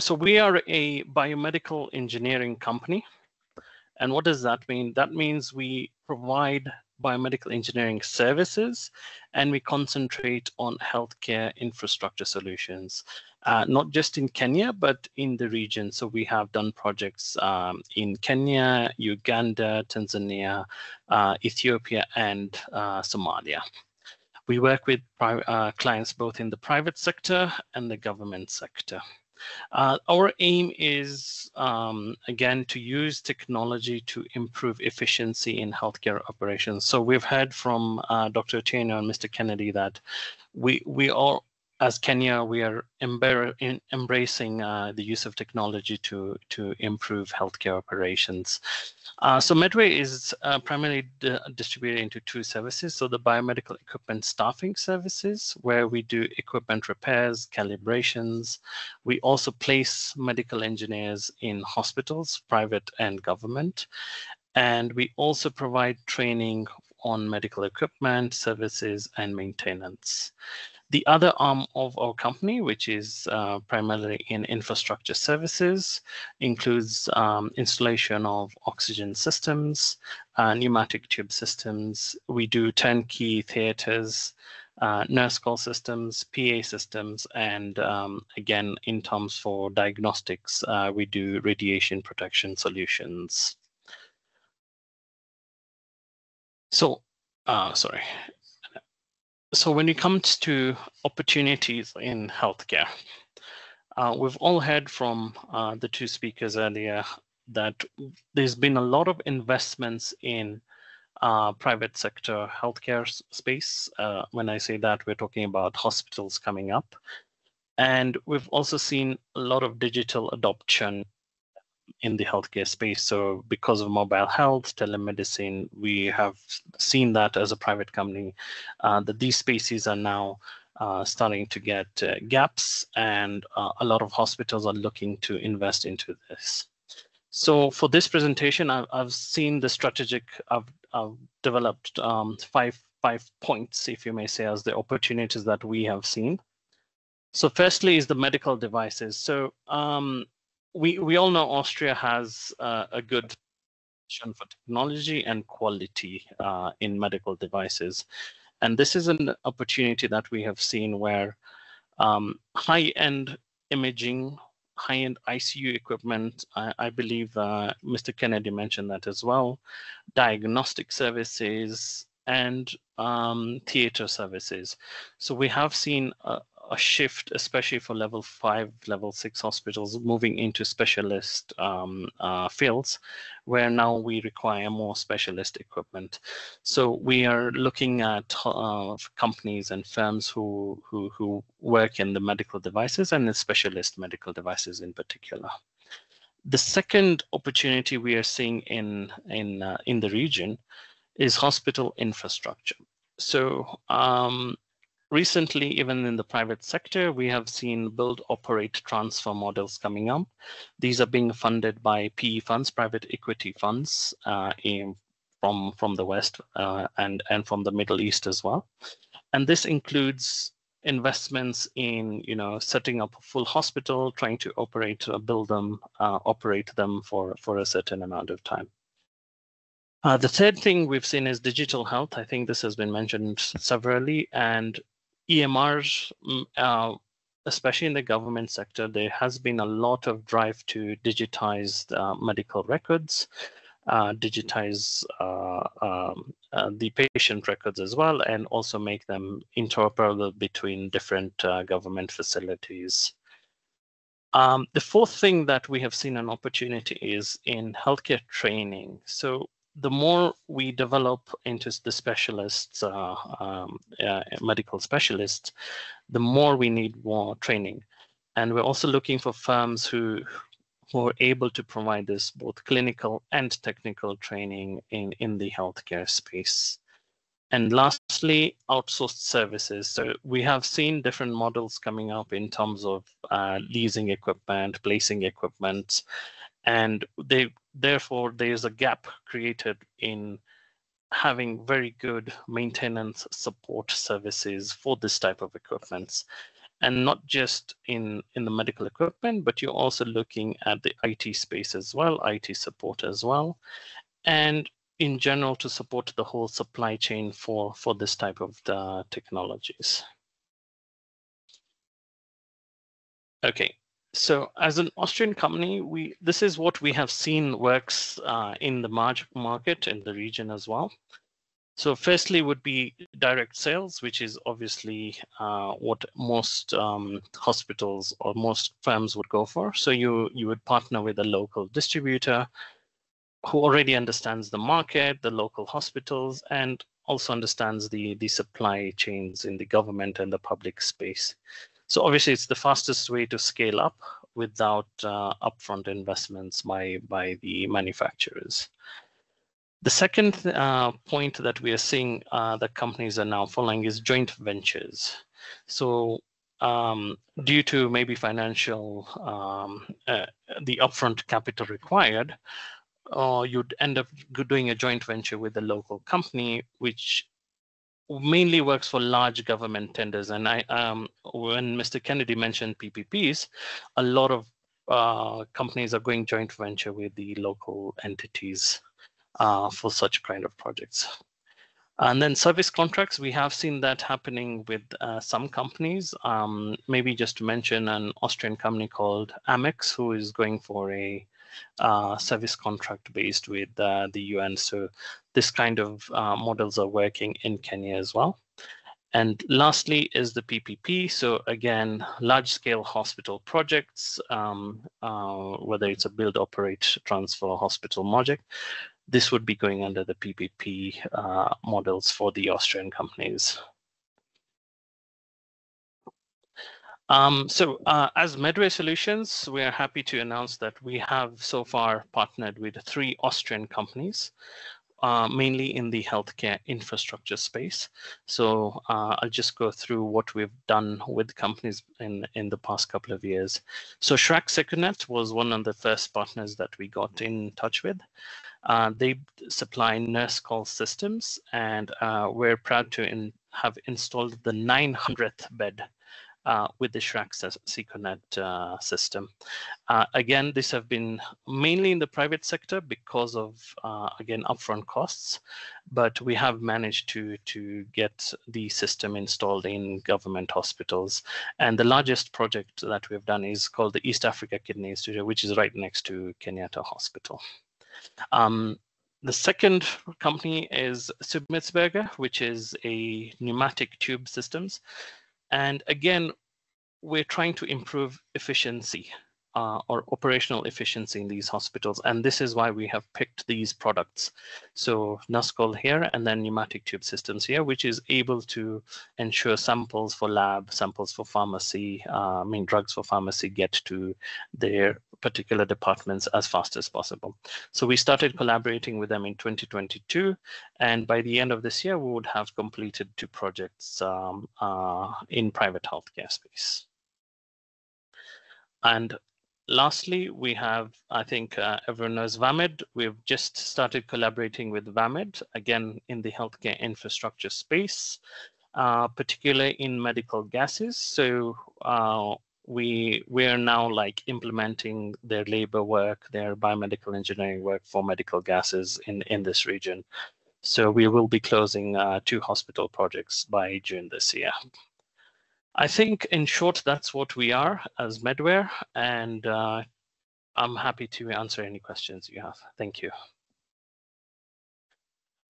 So we are a biomedical engineering company. And what does that mean? That means we provide biomedical engineering services, and we concentrate on healthcare infrastructure solutions, not just in Kenya, but in the region. So we have done projects in Kenya, Uganda, Tanzania, Ethiopia, and Somalia. We work with clients both in the private sector and the government sector. Our aim is, again, to use technology to improve efficiency in healthcare operations. So we've heard from Dr. Otieno and Mr. Kennedy that we are, as Kenya, we are embracing the use of technology to improve healthcare operations. So Medware is primarily distributed into two services. So the biomedical equipment staffing services, where we do equipment repairs, calibrations. We also place medical engineers in hospitals, private and government. And we also provide training on medical equipment, services, and maintenance. The other arm of our company, which is primarily in infrastructure services, includes installation of oxygen systems, pneumatic tube systems. We do turnkey theaters, nurse call systems, PA systems, and again, in terms for diagnostics, we do radiation protection solutions. So, sorry. So when it comes to opportunities in healthcare, we've all heard from the two speakers earlier that there's been a lot of investments in private sector healthcare space. When I say that, we're talking about hospitals coming up. And we've also seen a lot of digital adoption in the healthcare space. So because of mobile health, telemedicine, we have seen that as a private company, that these spaces are now starting to get gaps, and a lot of hospitals are looking to invest into this. So for this presentation, I've seen the strategic, I've developed five points, if you may say, as the opportunities that we have seen. So firstly is the medical devices. So we all know Austria has a good vision for technology and quality in medical devices. And this is an opportunity that we have seen where high-end imaging, high-end ICU equipment, I believe Mr. Kennedy mentioned that as well, diagnostic services, and theater services. So we have seen a shift, especially for level 5, level 6 hospitals, moving into specialist fields, where now we require more specialist equipment. So we are looking at companies and firms who work in the medical devices and in specialist medical devices in particular. The second opportunity we are seeing in the region is hospital infrastructure. So recently, even in the private sector, we have seen build, operate, transfer models coming up. These are being funded by PE funds, private equity funds from the West and from the Middle East as well. And this includes investments in, setting up a full hospital, trying to operate, build them, operate them for a certain amount of time. The third thing we've seen is digital health. I think this has been mentioned severally, and EMRs, especially in the government sector, there has been a lot of drive to digitize medical records, digitize the patient records as well, and also make them interoperable between different government facilities. The fourth thing that we have seen an opportunity is in healthcare training. So the more we develop into the specialists, medical specialists, the more we need more training. And we're also looking for firms who are able to provide this both clinical and technical training in the healthcare space. And lastly, outsourced services. So we have seen different models coming up in terms of leasing equipment, placing equipment, and therefore there's a gap created in having very good maintenance support services for this type of equipment. And not just in the medical equipment, but you're also looking at the IT space as well, IT support as well, and in general to support the whole supply chain for this type of technologies. Okay. So as an Austrian company, this is what we have seen works in the market in the region as well. So firstly would be direct sales, which is obviously what most hospitals or most firms would go for. So you would partner with a local distributor who already understands the market, the local hospitals, and also understands the supply chains in the government and the public space. So obviously it's the fastest way to scale up without upfront investments by the manufacturers. The second point that we are seeing that companies are now following is joint ventures. So due to maybe financial, the upfront capital required, you'd end up doing a joint venture with a local company, which mainly works for large government tenders. And when Mr. Kennedy mentioned PPPs, a lot of companies are going joint venture with the local entities for such kind of projects. And then service contracts, we have seen that happening with some companies. Maybe just to mention an Austrian company called Amex, who is going for a service contract based with the UN. So this kind of models are working in Kenya as well. And lastly is the PPP. So again, large-scale hospital projects, whether it's a build, operate, transfer hospital project, this would be going under the PPP models for the Austrian companies. As Medway Solutions, we are happy to announce that we have so far partnered with 3 Austrian companies, mainly in the healthcare infrastructure space. So I'll just go through what we've done with companies in the past couple of years. So Schrack Secunet was one of the first partners that we got in touch with. They supply nurse call systems, and we're proud to have installed the 900th bed with the Schrack Secunet system. Again, these have been mainly in the private sector because of, again, upfront costs, but we have managed to get the system installed in government hospitals. And the largest project that we've done is called the East Africa Kidney Institute, which is right next to Kenyatta Hospital. The second company is Submitzberger, which is a pneumatic tube systems. And again, we're trying to improve efficiency or operational efficiency in these hospitals. And this is why we have picked these products. So Nuskol here, and then pneumatic tube systems here, which is able to ensure samples for lab, samples for pharmacy, drugs for pharmacy get to their particular departments as fast as possible. So we started collaborating with them in 2022. And by the end of this year, we would have completed 2 projects in private healthcare space. And lastly, we have, I think everyone knows VAMID. We've just started collaborating with VAMID, again, in the healthcare infrastructure space, particularly in medical gases. So we are now like implementing their labor work, their biomedical engineering work for medical gases in this region. So we will be closing 2 hospital projects by June this year. I think, in short, that's what we are as Medware, and I'm happy to answer any questions you have. Thank you.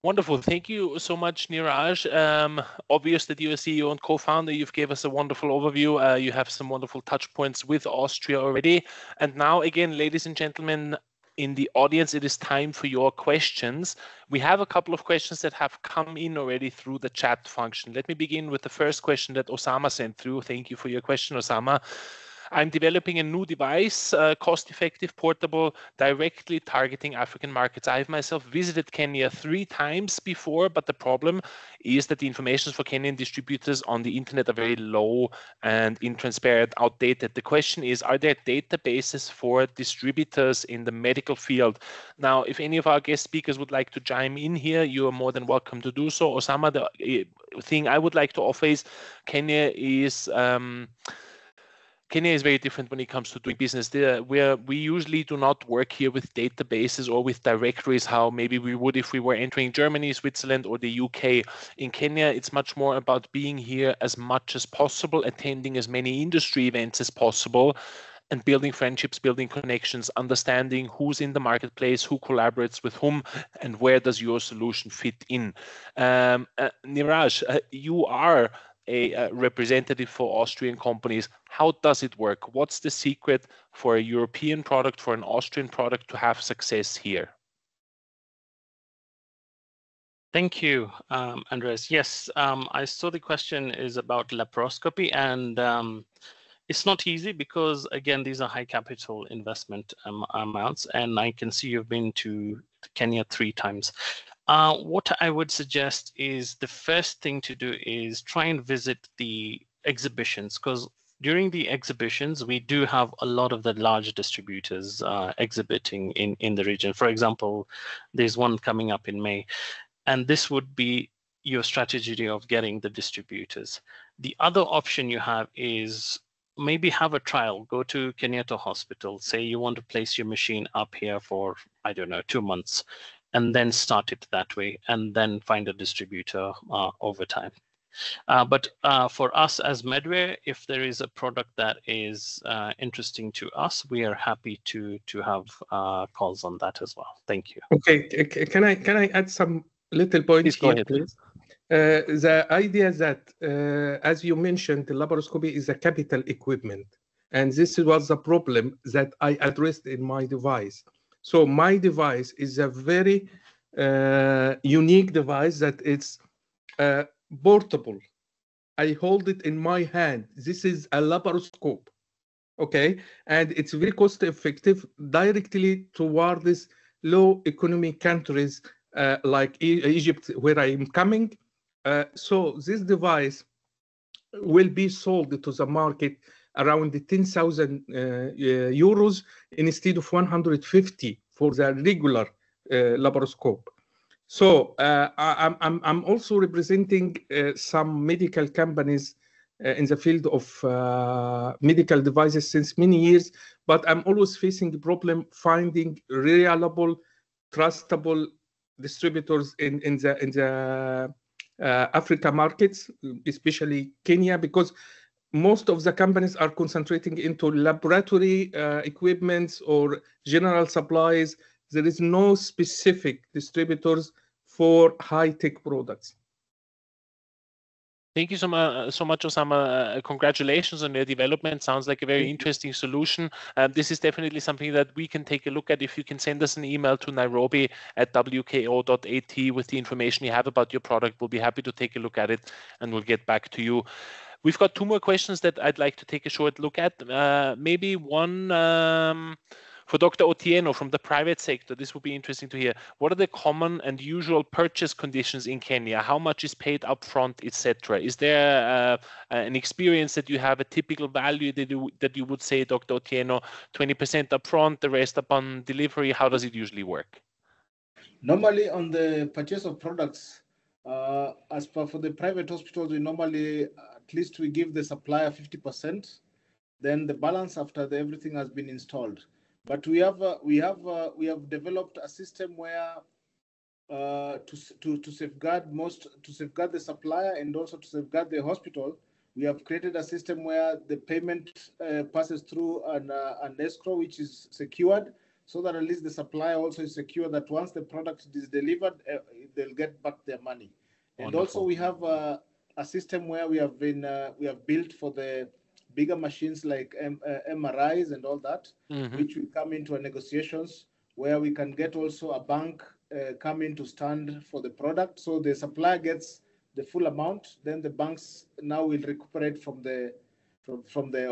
Wonderful. Thank you so much, Niraj. Obvious that you're a CEO and co-founder. You've gave us a wonderful overview. You have some wonderful touch points with Austria already. And now, again, ladies and gentlemen, in the audience, it is time for your questions. We have a couple of questions that have come in already through the chat function. Let me begin with the first question that Osama sent through. Thank you for your question, Osama. I'm developing a new device, cost-effective, portable, directly targeting African markets. I've myself visited Kenya 3 times before, but the problem is that the information for Kenyan distributors on the internet are very low and intransparent, outdated. The question is, are there databases for distributors in the medical field? Now, if any of our guest speakers would like to chime in here, you are more than welcome to do so. Osama, the thing I would like to offer is Kenya is very different when it comes to doing business. We usually do not work here with databases or with directories, how maybe we would if we were entering Germany, Switzerland, or the UK. In Kenya, it's much more about being here as much as possible, attending as many industry events as possible, and building friendships, building connections, understanding who's in the marketplace, who collaborates with whom, and where does your solution fit in. Niraj, you are a representative for Austrian companies. How does it work? What's the secret for a European product, for an Austrian product to have success here? Thank you, Andres. Yes, I saw the question is about laparoscopy, and it's not easy because, again, these are high capital investment amounts, and I can see you've been to Kenya 3 times. What I would suggest is the first thing to do is try and visit the exhibitions, because during the exhibitions, we do have a lot of the large distributors exhibiting in the region. For example, there's one coming up in May, and this would be your strategy of getting the distributors. The other option you have is maybe have a trial. Go to Kenyatta Hospital, say you want to place your machine up here for, I don't know, 2 months, and then start it that way, and then find a distributor over time. But for us as Medware, if there is a product that is interesting to us, we are happy to have calls on that as well. Thank you. Okay, can I add some little points here, please? The idea that, as you mentioned, the laparoscopy is a capital equipment. And this was the problem that I addressed in my device. So my device is a very unique device that it's portable. I hold it in my hand. This is a laparoscope, okay? And it's very cost effective directly toward this low economy countries like Egypt, where I am coming. So this device will be sold to the market around 10,000 euros instead of 150 for the regular laparoscope. So I'm also representing some medical companies in the field of medical devices since many years, but I'm always facing the problem finding reliable, trustable distributors in the Africa markets, especially Kenya, because most of the companies are concentrating into laboratory equipments or general supplies. There is no specific distributors for high-tech products. Thank you so much, Osama. Congratulations on your development. Sounds like a very interesting solution. This is definitely something that we can take a look at. If you can send us an email to nairobi@wko.at with the information you have about your product, we'll be happy to take a look at it and we'll get back to you. We've got two more questions that I'd like to take a short look at. Maybe one for Dr. Otieno from the private sector. This would be interesting to hear. What are the common and usual purchase conditions in Kenya? How much is paid upfront, etc.? Is there an experience that you have, a typical value that you would say, Dr. Otieno, 20% upfront, the rest upon delivery? How does it usually work? Normally, on the purchase of products, as per for the private hospitals, we normally at least we give the supplier 50%. Then the balance after everything has been installed. But we have developed a system where to safeguard the supplier and also to safeguard the hospital, we have created a system where the payment passes through an escrow which is secured, so that at least the supplier also is secure that once the product is delivered, they'll get back their money. Wonderful. And also we have a system where we have built for the bigger machines like MRIs and all that, which will come into negotiations where we can get also a bank come in to stand for the product. So the supplier gets the full amount, then the banks now will recuperate from the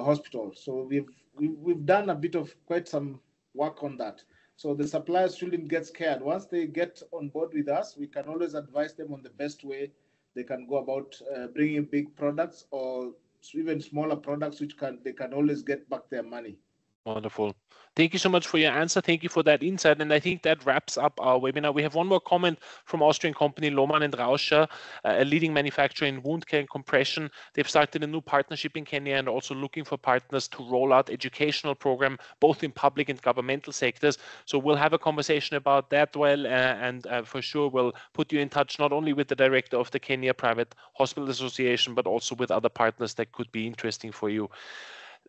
hospital. So we've done a bit of quite some work on that. So the suppliers shouldn't get scared. Once they get on board with us, we can always advise them on the best way they can go about bringing big products or even smaller products, which they can always get back their money. Wonderful. Thank you so much for your answer. Thank you for that insight. And I think that wraps up our webinar. We have one more comment from Austrian company Lohmann & Rauscher, a leading manufacturer in wound care and compression. They've started a new partnership in Kenya and also looking for partners to roll out educational program, both in public and governmental sectors. So we'll have a conversation about that and for sure we'll put you in touch not only with the director of the Kenya Private Hospital Association, but also with other partners that could be interesting for you.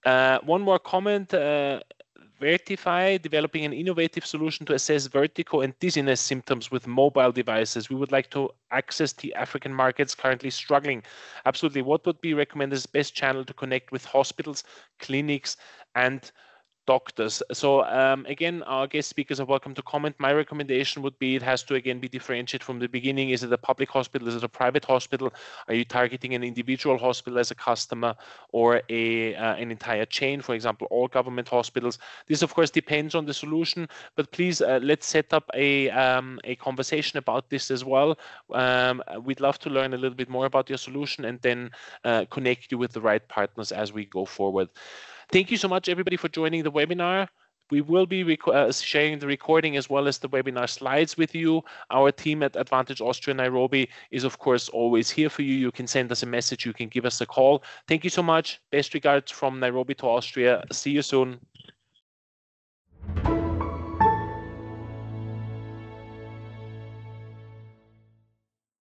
One more comment, Vertify, developing an innovative solution to assess vertigo and dizziness symptoms with mobile devices. We would like to access the African markets currently struggling. Absolutely. What would be recommended as best channel to connect with hospitals, clinics, and doctors? So again, our guest speakers are welcome to comment. My recommendation would be it has to again be differentiated from the beginning. Is it a public hospital? Is it a private hospital? Are you targeting an individual hospital as a customer or an entire chain, for example, all government hospitals? This of course depends on the solution, but please let's set up a conversation about this as well. We'd love to learn a little bit more about your solution and then connect you with the right partners as we go forward. Thank you so much, everybody, for joining the webinar. We will be sharing the recording as well as the webinar slides with you. Our team at Advantage Austria Nairobi is, of course, always here for you. You can send us a message. You can give us a call. Thank you so much. Best regards from Nairobi to Austria. See you soon.